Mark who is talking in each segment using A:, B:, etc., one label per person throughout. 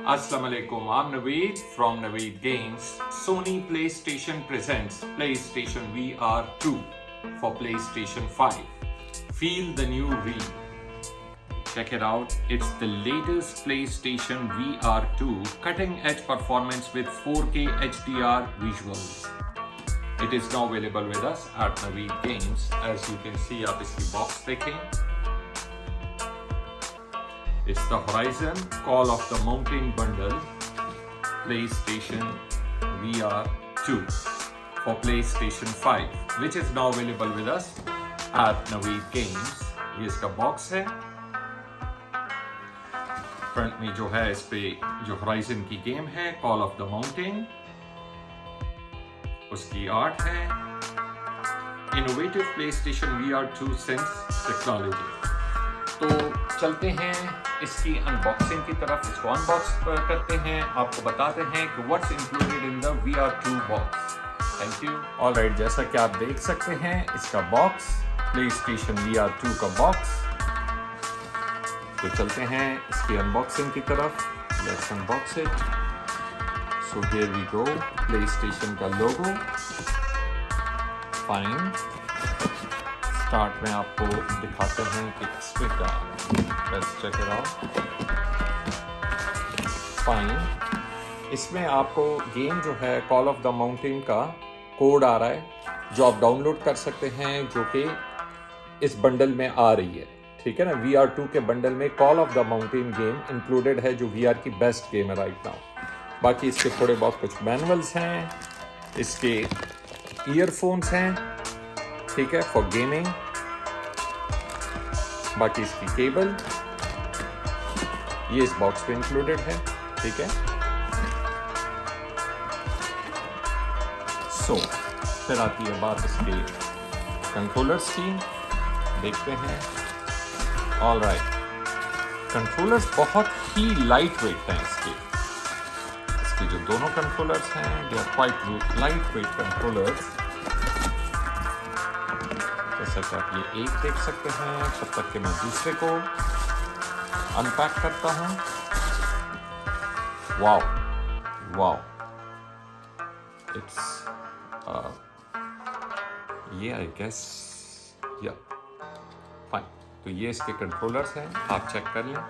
A: Assalamualaikum, I'm Naveed from Naveed Games. Sony PlayStation presents PlayStation VR 2 for PlayStation 5. Feel the new real. Check it out, it's the latest PlayStation VR 2 cutting-edge performance with 4K HDR visuals. It is now available with us at Naveed Games. As you can see, आप इसकी box देखें. It's the Horizon Call of the Mountain Bundle PlayStation VR 2 for PlayStation 5, which is now available with us at Naveed Games. ये इसका box है. Front में जो है इस पे जो Horizon की गेम है Call of the Mountain, उसकी आर्ट है. Innovative PlayStation VR 2 Sense Technology. तो चलते हैं इसकी अनबॉक्सिंग की तरफ. इसको अनबॉक्स करते हैं, आपको बताते हैं कि what's included in the VR 2 box. Thank you. Alright, जैसा कि आप देख सकते हैं इसका बॉक्स PlayStation VR 2 का बॉक्स. तो चलते हैं इसकी अनबॉक्सिंग की तरफ. Let's unbox it. So here we go. PlayStation का लोगो. फाइन. स्टार्ट में आपको दिखाते हैं कि इसमें क्या है. Let's check it out. Fine. इसमें आपको गेम जो है कॉल ऑफ द माउंटेन का कोड आ रहा है जो आप डाउनलोड कर सकते हैं, जो कि इस बंडल में आ रही है. ठीक है ना. VR 2 के बंडल में call of the mountain game included है, जो VR की बेस्ट गेम है राइट नाउ. बाकी इसके थोड़े बहुत कुछ मैनुअल्स हैं. इसके ईयरफोन्स हैं, ठीक है, फॉर गेमिंग. बाकी इसकी केबल ये इस बॉक्स पे इंक्लूडेड है. ठीक है. सो फिर आती है बात इसके कंट्रोलर्स की. देखते हैं. ऑलराइट, कंट्रोलर्स बहुत ही लाइट वेट हैं. इसके जो दोनों कंट्रोलर्स हैं they are quite lightweight controllers. जैसा कि आप ये एक देख सकते हैं. तब तक कि मैं दूसरे को अनपैक करता हूं. वाओ वाओ, इट्स ये आई गेस या फाइन. तो ये इसके कंट्रोलर्स हैं, आप चेक कर लें.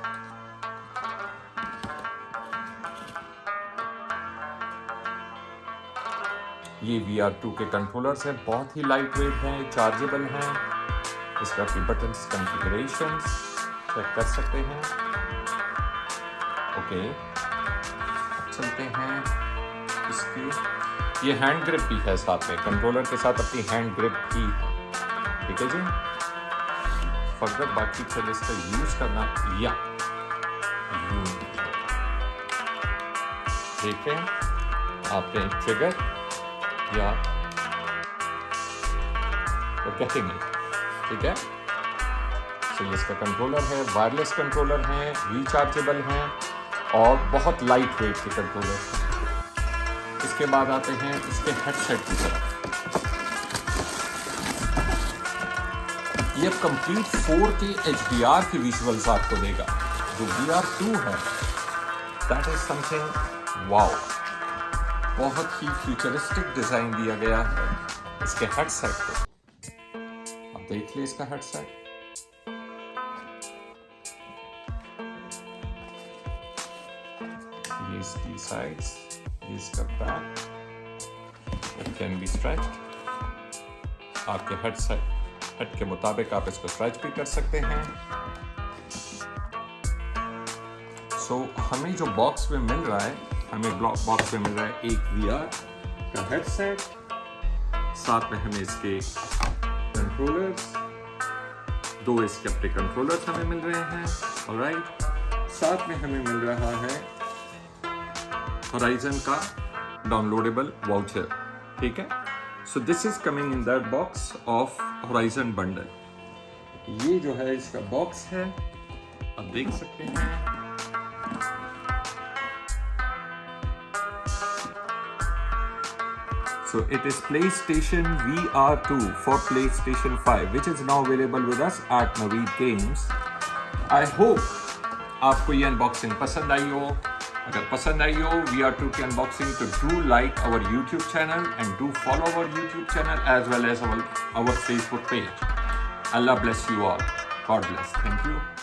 A: ये VR 2 के कंट्रोलर्स हैं, बहुत ही लाइट वेट हैं, चार्जेबल हैं. इसका भी बटन्स कॉन्फ़िगरेशंस चेक कर सकते हैं. ओके, चलते हैं इसकी. ये हैंड ग्रिप भी है साथ में, कंट्रोलर के साथ अपनी हैंड ग्रिप भी. ठीक है जी. फर्दर बाकी फिर इसका यूज करना या देखें आपने ट्रिगर या गेटिंग इट. ठीक है. सो इसका कंट्रोलर है, वायरलेस कंट्रोलर हैं, रिचार्जेबल हैं और बहुत लाइट वेट के कंट्रोलर हैं. इसके बाद आते हैं इसके हेडसेट की तरफ. ये कंप्लीट 4K HDR की विजुअल्स आपको देगा. जो VR 2 है दैट इज समथिंग वाओ. बहुत ही फ्यूचरिस्टिक डिजाइन दिया गया है इसके हेडसेट को. आप देख लीजिए इसका हेडसेट. ये इसकी साइड्स, ये इसका back, it can be stretched. आपके हेड के मुताबिक आप इसको स्ट्रेच भी कर सकते हैं. सो हमें जो बॉक्स में मिल रहा है, हमें बॉक्स में मिल रहा है एक VR का हेडसेट, साथ में हमें इसके कंट्रोलर्स, 2 इसके अपने कंट्रोलर्स हमें मिल रहे हैं. ऑलराइट, साथ में हमें मिल रहा है Horizon का डाउनलोडेबल वाउचर. ठीक है. So this is coming in that box of Horizon bundle. ये जो है इसका बॉक्स है, आप देख सकते हैं. So it is PlayStation VR 2 for PlayStation 5, which is now available with us at Naveed Games. I hope आपको ये अनबॉक्सिंग पसंद आई हो अगर पसंद आई हो VR2 की अनबॉक्सिंग तो do like our YouTube channel and do follow our YouTube channel as well as our Facebook page. Allah bless you all. God bless. Thank you.